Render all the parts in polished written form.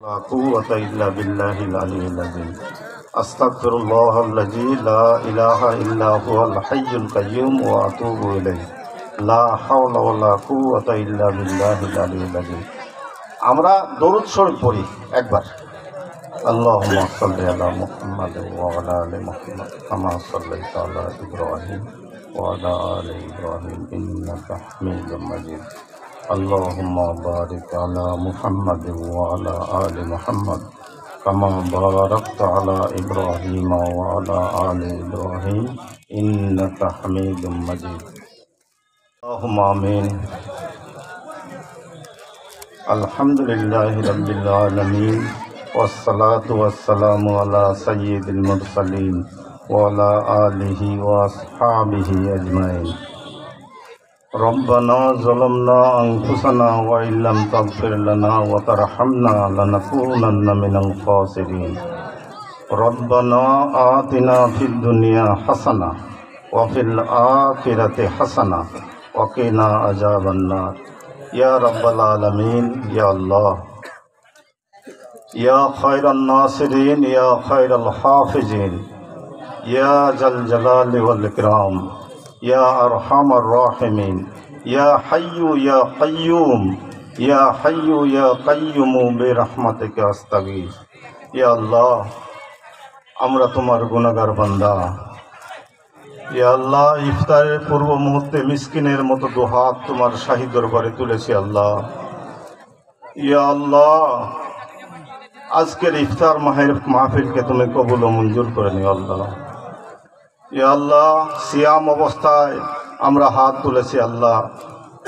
لا قوة إلا بالله العلي العظيم أستغفر الله الذي لا إله إلا هو الحي القيوم وأتوب إليه لا حول ولا قوة إلا بالله العلي العظيم আমরা দরুদ শরীফ পড়ি একবার اللهم صل على محمد وعلى آل محمد كما صليت على إبراهيم وعلى آل إبراهيم إنك حميد مجيد اللهم بارك على محمد وعلى آل محمد كما باركت على إبراهيم وعلى آل إبراهيم إنك حميد مجيد اللهم آمين الحمد لله رب العالمين والصلاة والسلام على سيد المرسلين وعلى آله وأصحابه أجمعين ربنا ظلمنا أنفسنا وإن لم تغفر لنا وترحمنا لنكونن من الخاسرين ربنا آتنا في الدنيا حسنة وفي الآخرة حسنة وقنا عذاب النار يا رب العالمين يا الله يا خير الناصرين يا خير الحافظين يا ذا الجلال والإكرام يا أرحم الراحمين يا حي يا قيوم يا حي يا قيوم برحمتك أستغيث يا الله আমরা তোমার গুনাহগার বান্দা ইয়া আল্লাহ ইফতারের পূর্ব মুহূর্তে মিসকিনের মতো দুহাত তোমার শাহী দরবারে তুলেছি আল্লাহ ইয়া আল্লাহ আজকের ইফতার মাহফিলকে তুমি কবুল ও মঞ্জুর করে নিও আল্লাহ ইয়া আল্লাহ সিয়াম অবস্থায় আমরা হাত তুলেছি আল্লাহ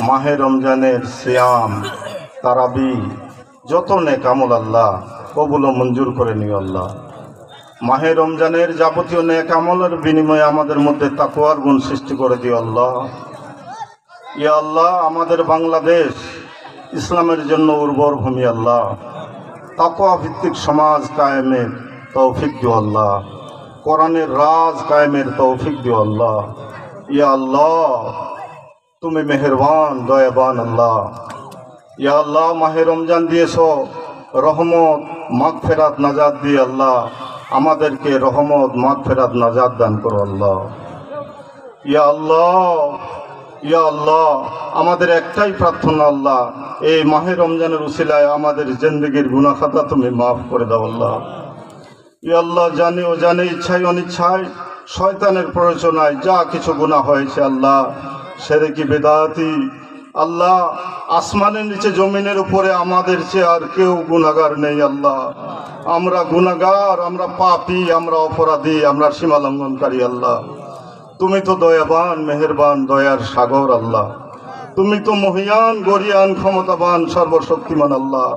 মাহে রমজানের সিয়াম তারাবি যত নেক আমল আল্লাহ কবুল ও মঞ্জুর করে নিও আল্লাহ মাহে রমজানের যাবতীয় নেক আমলের বিনিময়ে আমাদের মধ্যে তাকওয়ার গুণ সৃষ্টি করে দিও আল্লাহ ইয়া আল্লাহ আমাদের বাংলাদেশ ইসলামের জন্য উর্বর ভূমি আল্লাহ তাকওয়া ভিত্তিক সমাজ কায়েমের তৌফিক দিও আল্লাহ কোরআনের রাজ কায়েমের তৌফিক দিও আল্লাহ ইয়া আল্লাহ তুমি মেহেরবান দয়াবান আল্লাহ ইয়া আল্লাহ মাহে রমজান দিয়েছো রহমত মাগফিরাত নাজাত দিয়ে আল্লাহ আমাদেরকে রহমত মাগফিরাত নাজাত দান করো আল্লাহ ইয়া আল্লাহ ইয়া আল্লাহ আমাদের একটাই প্রার্থনা আল্লাহ এই মাহে রমজানের উসিলায় আমাদের জিন্দেগির গুনাহ খাতা তুমি মাফ করে দাও আল্লাহ ইয়া আল্লাহ জানি ও জানে ইচ্ছায় অনিচ্ছায় শয়তানের প্ররোচনায় যা কিছু গুনাহ হয়েছে আল্লাহ শিরকি বিদআতি আল্লাহ আসমানের নিচে জমিনের উপরে আমাদের চেয়ে আর কেউ গুনাহগার নেই আল্লাহ আমরা গুনাহগার আমরা পাপী আমরা অপরাধী আমরা সীমা লঙ্ঘনকারী আল্লাহ তুমি তো দয়াবান মেহেরবান দয়ার সাগর আল্লাহ তুমি তো মহিয়ান গরিয়ান ক্ষমতাবান সর্বশক্তিমান আল্লাহ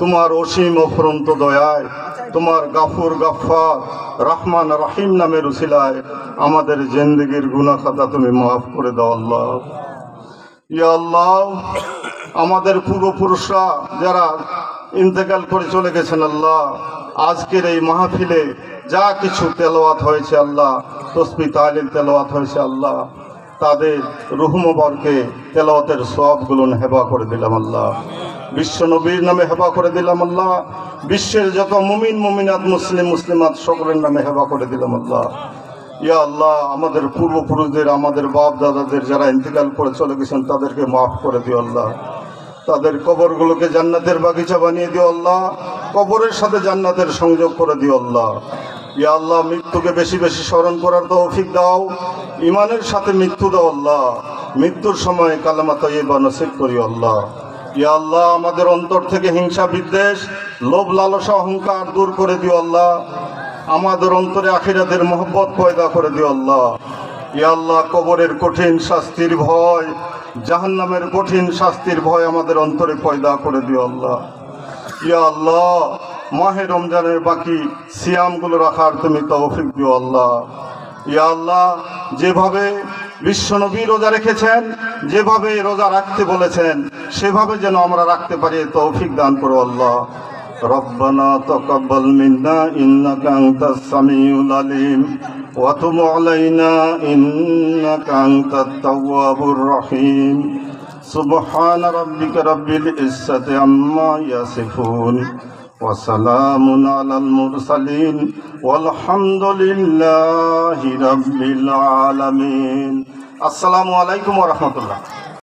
তোমার অসীম অফুরন্ত দয়ায় তোমার গাফুর গাফফার রহমান রহিম নামের উসিলায় আমাদের জিন্দেগির গুনাহ খাতা তুমি মাফ করে দাও আল্লাহ ইয়া আল্লাহ আমাদের পূর্বপুরুষরা যারা ইন্তেকাল করে চলে গেছেন আল্লাহ আজকের এই মাহফিলে যা কিছু তেলাওয়াত হয়েছে আল্লাহ তসবিহ তাহলিল তেলাওয়াত হয়েছে আল্লাহ তাদের রূহ মুবারকে তেলাওয়াতের সওয়াবগুলো হেবা করে দিলাম আল্লাহ বিশ্ব নবীর নামে হেবা করে দিলাম আল্লাহ বিশ্বের যত মুমিন মুমিনাত মুসলিম মুসলিমাত সকলের নামে হেবা করে দিলাম আল্লাহ ইয়া আল্লাহ আমাদের পূর্বপুরুষদের আমাদের বাপ দাদাদের যারা ইন্তেকাল করে চলে গেছেন তাদেরকে মাফ করে দিও আল্লাহ তাদের কবরগুলোকে জান্নাতের বাগিচা বানিয়ে দিও আল্লাহ কবরের সাথে জান্নাতের সংযোগ করে দিও আল্লাহ ইয়া আল্লাহ মৃত্যুকে বেশি বেশি স্মরণ করার তৌফিক দাও ঈমানের সাথে মৃত্যু দাও আল্লাহ মৃত্যুর সময় কালেমা তাইয়্যিবা নসিব করিও আল্লাহ ইয়া আল্লাহ আমাদের অন্তর থেকে হিংসা বিদ্বেষ লোভ লালসা অহংকার দূর করে দিও আল্লাহ আমাদের অন্তরে আখিরাতের মহব্বত পয়দা করে দিও আল্লাহ ইয়া আল্লাহ কবরের কঠিন শাস্তির ভয় জাহান্নামের কঠিন শাস্তির ভয় আমাদের অন্তরে পয়দা করে দিও আল্লাহ ইয়া আল্লাহ মাহে রমজানের বাকি সিয়ামগুলো রাখার তুমি তৌফিক দিও আল্লাহ ইয়া আল্লাহ যেভাবে বিশ্বনবী রোজা রেখেছেন যেভাবে রোজা রাখতে বলেছেন সেভাবে যেন আমরা রাখতে পারি তৌফিক দান করো আল্লাহ ربنا تقبل منا إنك أنت السميع العليم وتب علينا إنك أنت التواب الرحيم سبحان ربك رب العزة عما يصفون وسلام على المرسلين والحمد لله رب العالمين। আসসালামু আলাইকুম ওয়া রাহমাতুল্লাহ।